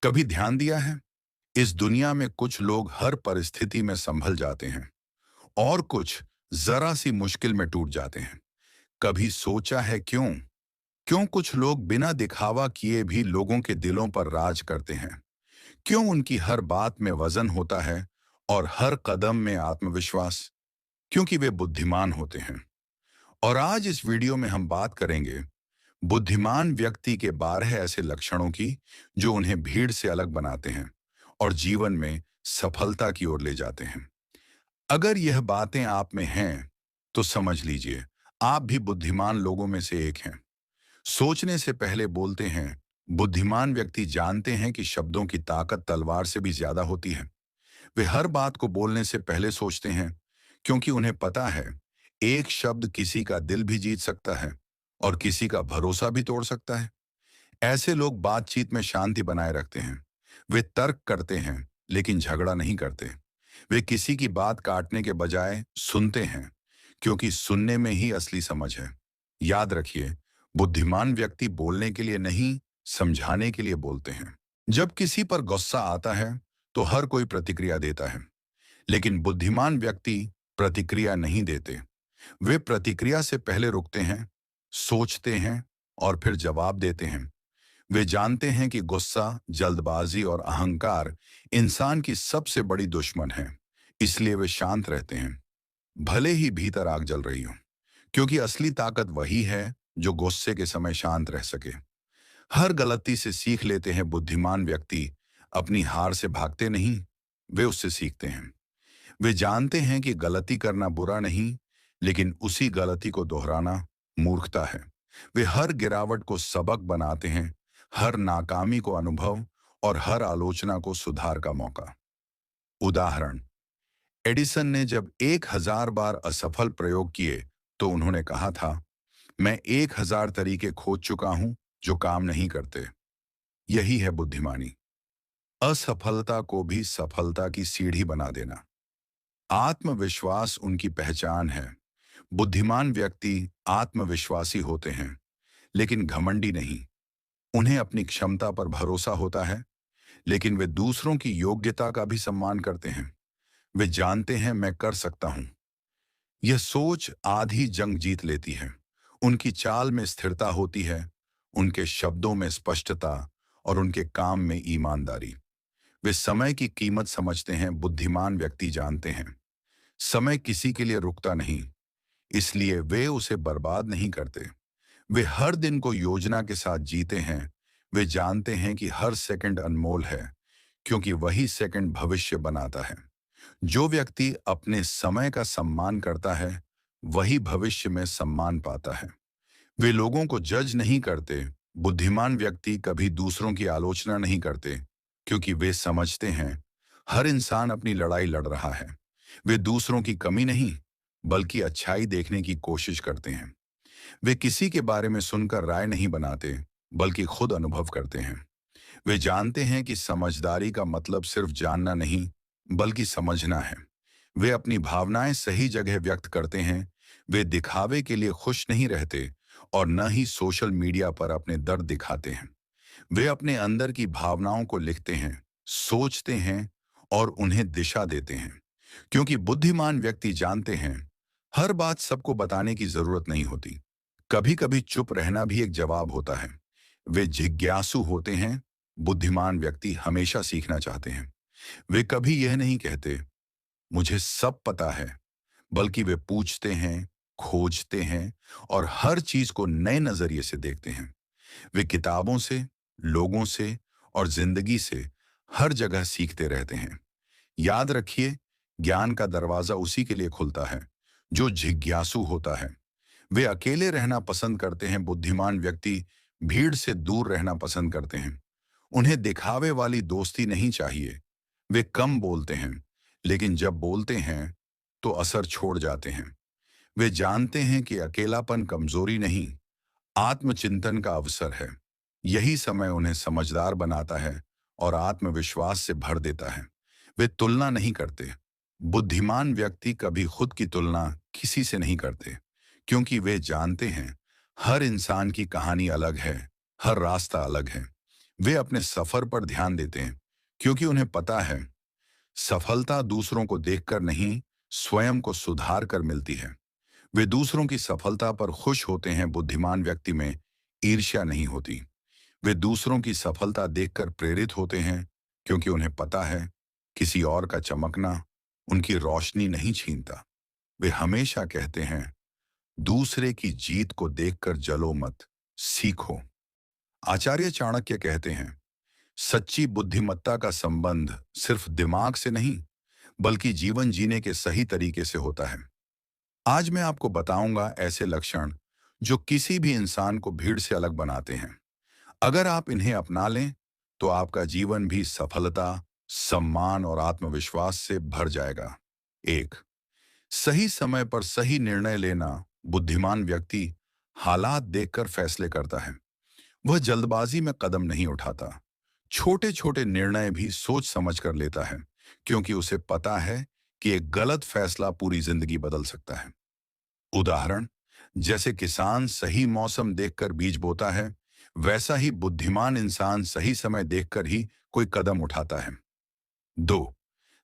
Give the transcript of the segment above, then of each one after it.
कभी ध्यान दिया है? इस दुनिया में कुछ लोग हर परिस्थिति में संभल जाते हैं और कुछ जरा सी मुश्किल में टूट जाते हैं। कभी सोचा है क्यों? क्यों कुछ लोग बिना दिखावा किए भी लोगों के दिलों पर राज करते हैं? क्यों उनकी हर बात में वजन होता है और हर कदम में आत्मविश्वास? क्योंकि वे बुद्धिमान होते हैं। और आज इस वीडियो में हम बात करेंगे बुद्धिमान व्यक्ति के 12 ऐसे लक्षणों की जो उन्हें भीड़ से अलग बनाते हैं और जीवन में सफलता की ओर ले जाते हैं। अगर यह बातें आप में हैं, तो समझ लीजिए आप भी बुद्धिमान लोगों में से एक हैं। सोचने से पहले बोलते हैं। बुद्धिमान व्यक्ति जानते हैं कि शब्दों की ताकत तलवार से भी ज्यादा होती है। वे हर बात को बोलने से पहले सोचते हैं, क्योंकि उन्हें पता है एक शब्द किसी का दिल भी जीत सकता है और किसी का भरोसा भी तोड़ सकता है। ऐसे लोग बातचीत में शांति बनाए रखते हैं। वे तर्क करते हैं, लेकिन झगड़ा नहीं करते। वे किसी की बात काटने के बजाय सुनते हैं, क्योंकि सुनने में ही असली समझ है। याद रखिए, बुद्धिमान व्यक्ति बोलने के लिए नहीं, समझाने के लिए बोलते हैं। जब किसी पर गुस्सा आता है, तो हर कोई प्रतिक्रिया देता है, लेकिन बुद्धिमान व्यक्ति प्रतिक्रिया नहीं देते। वे प्रतिक्रिया से पहले रुकते हैं, सोचते हैं और फिर जवाब देते हैं। वे जानते हैं कि गुस्सा, जल्दबाजी और अहंकार इंसान की सबसे बड़ी दुश्मन है, इसलिए वे शांत रहते हैं, भले ही भीतर आग जल रही हो, क्योंकि असली ताकत वही है जो गुस्से के समय शांत रह सके। हर गलती से सीख लेते हैं। बुद्धिमान व्यक्ति अपनी हार से भागते नहीं, वे उससे सीखते हैं। वे जानते हैं कि गलती करना बुरा नहीं, लेकिन उसी गलती को दोहराना मूर्खता है। वे हर गिरावट को सबक बनाते हैं, हर नाकामी को अनुभव और हर आलोचना को सुधार का मौका। उदाहरण, एडिसन ने जब 1000 बार असफल प्रयोग किए, तो उन्होंने कहा था, मैं 1000 तरीके खोज चुका हूं जो काम नहीं करते। यही है बुद्धिमानी, असफलता को भी सफलता की सीढ़ी बना देना। आत्मविश्वास उनकी पहचान है। बुद्धिमान व्यक्ति आत्मविश्वासी होते हैं, लेकिन घमंडी नहीं। उन्हें अपनी क्षमता पर भरोसा होता है, लेकिन वे दूसरों की योग्यता का भी सम्मान करते हैं। वे जानते हैं मैं कर सकता हूं। यह सोच आधी जंग जीत लेती है। उनकी चाल में स्थिरता होती है, उनके शब्दों में स्पष्टता और उनके काम में ईमानदारी। वे समय की कीमत समझते हैं। बुद्धिमान व्यक्ति जानते हैं समय किसी के लिए रुकता नहीं, इसलिए वे उसे बर्बाद नहीं करते। वे हर दिन को योजना के साथ जीते हैं। वे जानते हैं कि हर सेकंड अनमोल है, क्योंकि वही सेकंड भविष्य बनाता है। जो व्यक्ति अपने समय का सम्मान करता है, वही भविष्य में सम्मान पाता है। वे लोगों को जज नहीं करते। बुद्धिमान व्यक्ति कभी दूसरों की आलोचना नहीं करते, क्योंकि वे समझते हैं हर इंसान अपनी लड़ाई लड़ रहा है। वे दूसरों की कमी नहीं, बल्कि अच्छाई देखने की कोशिश करते हैं। वे किसी के बारे में सुनकर राय नहीं बनाते, बल्कि खुद अनुभव करते हैं। वे जानते हैं कि समझदारी का मतलब सिर्फ जानना नहीं, बल्कि समझना है। वे अपनी भावनाएं सही जगह व्यक्त करते हैं। वे दिखावे के लिए खुश नहीं रहते और न ही सोशल मीडिया पर अपने दर्द दिखाते हैं। वे अपने अंदर की भावनाओं को लिखते हैं, सोचते हैं और उन्हें दिशा देते हैं, क्योंकि बुद्धिमान व्यक्ति जानते हैं हर बात सबको बताने की जरूरत नहीं होती। कभी कभी चुप रहना भी एक जवाब होता है। वे जिज्ञासु होते हैं। बुद्धिमान व्यक्ति हमेशा सीखना चाहते हैं। वे कभी यह नहीं कहते, मुझे सब पता है, बल्कि वे पूछते हैं, खोजते हैं और हर चीज को नए नजरिए से देखते हैं। वे किताबों से, लोगों से और जिंदगी से हर जगह सीखते रहते हैं। याद रखिए, ज्ञान का दरवाजा उसी के लिए खुलता है जो जिज्ञासु होता है। वे अकेले रहना पसंद करते हैं। बुद्धिमान व्यक्ति भीड़ से दूर रहना पसंद करते हैं। उन्हें दिखावे वाली दोस्ती नहीं चाहिए। वे कम बोलते हैं, लेकिन जब बोलते हैं तो असर छोड़ जाते हैं। वे जानते हैं कि अकेलापन कमजोरी नहीं, आत्मचिंतन का अवसर है। यही समय उन्हें समझदार बनाता है और आत्मविश्वास से भर देता है। वे तुलना नहीं करते। बुद्धिमान व्यक्ति कभी खुद की तुलना किसी से नहीं करते, क्योंकि वे जानते हैं हर इंसान की कहानी अलग है, हर रास्ता अलग है। वे अपने सफर पर ध्यान देते हैं क्योंकि उन्हें पता है सफलता दूसरों को देखकर नहीं, स्वयं को सुधार कर मिलती है। वे दूसरों की सफलता पर खुश होते हैं। बुद्धिमान व्यक्ति में ईर्ष्या नहीं होती। वे दूसरों की सफलता देखकर प्रेरित होते हैं क्योंकि उन्हें पता है किसी और का चमकना उनकी रोशनी नहीं छीनता। वे हमेशा कहते हैं दूसरे की जीत को देखकर जलो मत, सीखो। आचार्य चाणक्य कहते हैं सच्ची बुद्धिमत्ता का संबंध सिर्फ दिमाग से नहीं बल्कि जीवन जीने के सही तरीके से होता है। आज मैं आपको बताऊंगा ऐसे लक्षण जो किसी भी इंसान को भीड़ से अलग बनाते हैं। अगर आप इन्हें अपना लें तो आपका जीवन भी सफलता, सम्मान और आत्मविश्वास से भर जाएगा। एक, सही समय पर सही निर्णय लेना। बुद्धिमान व्यक्ति हालात देखकर फैसले करता है। वह जल्दबाजी में कदम नहीं उठाता। छोटे छोटे निर्णय भी सोच समझ कर लेता है क्योंकि उसे पता है कि एक गलत फैसला पूरी जिंदगी बदल सकता है। उदाहरण, जैसे किसान सही मौसम देखकर बीज बोता है, वैसा ही बुद्धिमान इंसान सही समय देखकर ही कोई कदम उठाता है। दो,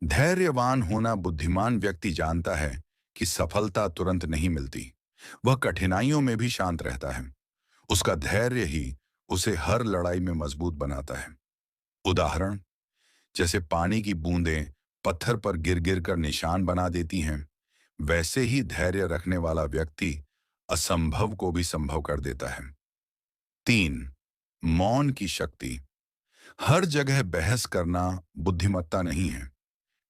धैर्यवान होना। बुद्धिमान व्यक्ति जानता है कि सफलता तुरंत नहीं मिलती। वह कठिनाइयों में भी शांत रहता है। उसका धैर्य ही उसे हर लड़ाई में मजबूत बनाता है। उदाहरण, जैसे पानी की बूंदें पत्थर पर गिर गिर कर निशान बना देती हैं, वैसे ही धैर्य रखने वाला व्यक्ति असंभव को भी संभव कर देता है। तीन, मौन की शक्ति। हर जगह बहस करना बुद्धिमत्ता नहीं है।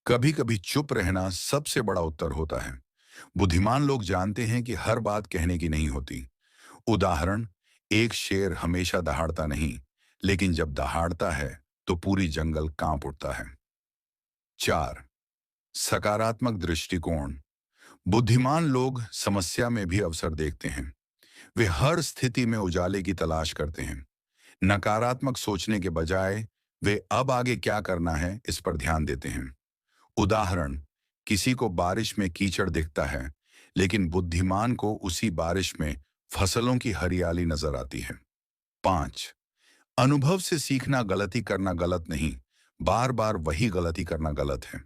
कभी कभी चुप रहना सबसे बड़ा उत्तर होता है। बुद्धिमान लोग जानते हैं कि हर बात कहने की नहीं होती। उदाहरण, एक शेर हमेशा दहाड़ता नहीं, लेकिन जब दहाड़ता है तो पूरी जंगल कांप उठता है। चार, सकारात्मक दृष्टिकोण। बुद्धिमान लोग समस्या में भी अवसर देखते हैं। वे हर स्थिति में उजाले की तलाश करते हैं। नकारात्मक सोचने के बजाय वे अब आगे क्या करना है इस पर ध्यान देते हैं। उदाहरण, किसी को बारिश में कीचड़ दिखता है, लेकिन बुद्धिमान को उसी बारिश में फसलों की हरियाली नजर आती है। पांच, अनुभव से सीखना। गलती करना गलत नहीं, बार बार वही गलती करना गलत है।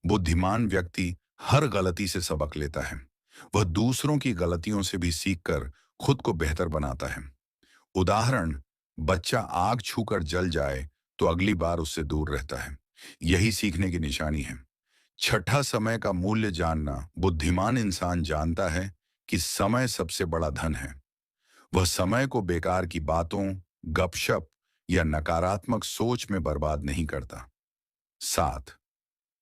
बुद्धिमान व्यक्ति हर गलती से सबक लेता है। वह दूसरों की गलतियों से भी सीखकर खुद को बेहतर बनाता है। उदाहरण, बच्चा आग छूकर जल जाए तो अगली बार उससे दूर रहता है। यही सीखने की निशानी है। छठा, समय का मूल्य जानना। बुद्धिमान इंसान जानता है कि समय सबसे बड़ा धन है। वह समय को बेकार की बातों, गपशप या नकारात्मक सोच में बर्बाद नहीं करता। सात,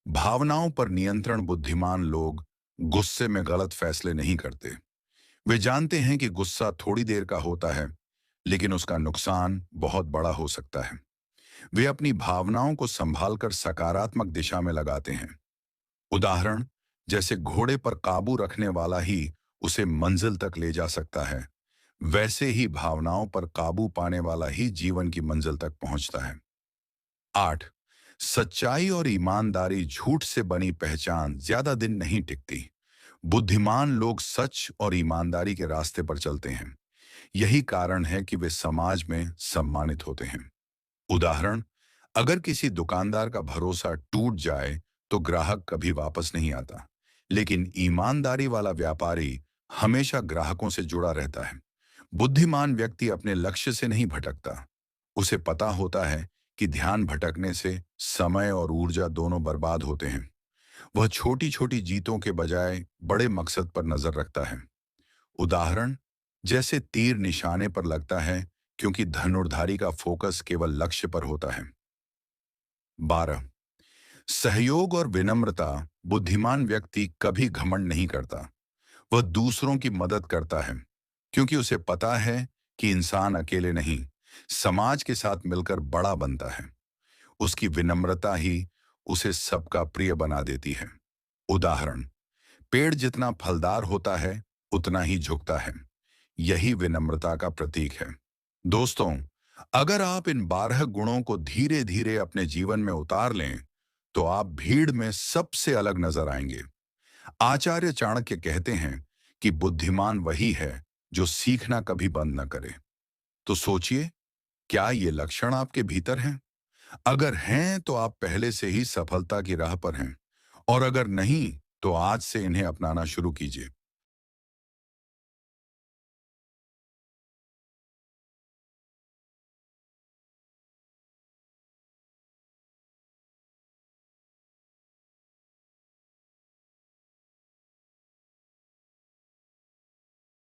भावनाओं पर नियंत्रण। बुद्धिमान लोग गुस्से में गलत फैसले नहीं करते। वे जानते हैं कि गुस्सा थोड़ी देर का होता है, लेकिन उसका नुकसान बहुत बड़ा हो सकता है। वे अपनी भावनाओं को संभालकर सकारात्मक दिशा में लगाते हैं। उदाहरण, जैसे घोड़े पर काबू रखने वाला ही उसे मंजिल तक ले जा सकता है, वैसे ही भावनाओं पर काबू पाने वाला ही जीवन की मंजिल तक पहुंचता है। आठ, सच्चाई और ईमानदारी। झूठ से बनी पहचान ज्यादा दिन नहीं टिकती। बुद्धिमान लोग सच और ईमानदारी के रास्ते पर चलते हैं। यही कारण है कि वे समाज में सम्मानित होते हैं। उदाहरण, अगर किसी दुकानदार का भरोसा टूट जाए तो ग्राहक कभी वापस नहीं आता, लेकिन ईमानदारी वाला व्यापारी हमेशा ग्राहकों से जुड़ा रहता है। बुद्धिमान व्यक्ति अपने लक्ष्य से नहीं भटकता। उसे पता होता है कि ध्यान भटकने से समय और ऊर्जा दोनों बर्बाद होते हैं। वह छोटी छोटी जीतों के बजाय बड़े मकसद पर नजर रखता है। उदाहरण, जैसे तीर निशाने पर लगता है क्योंकि धनुर्धारी का फोकस केवल लक्ष्य पर होता है। 12, सहयोग और विनम्रता। बुद्धिमान व्यक्ति कभी घमंड नहीं करता। वह दूसरों की मदद करता है क्योंकि उसे पता है कि इंसान अकेले नहीं, समाज के साथ मिलकर बड़ा बनता है। उसकी विनम्रता ही उसे सबका प्रिय बना देती है। उदाहरण, पेड़ जितना फलदार होता है उतना ही झुकता है। यही विनम्रता का प्रतीक है। दोस्तों, अगर आप इन 12 गुणों को धीरे धीरे अपने जीवन में उतार लें तो आप भीड़ में सबसे अलग नजर आएंगे। आचार्य चाणक्य कहते हैं कि बुद्धिमान वही है जो सीखना कभी बंद न करे। तो सोचिए, क्या ये लक्षण आपके भीतर हैं? अगर हैं तो आप पहले से ही सफलता की राह पर हैं, और अगर नहीं तो आज से इन्हें अपनाना शुरू कीजिए।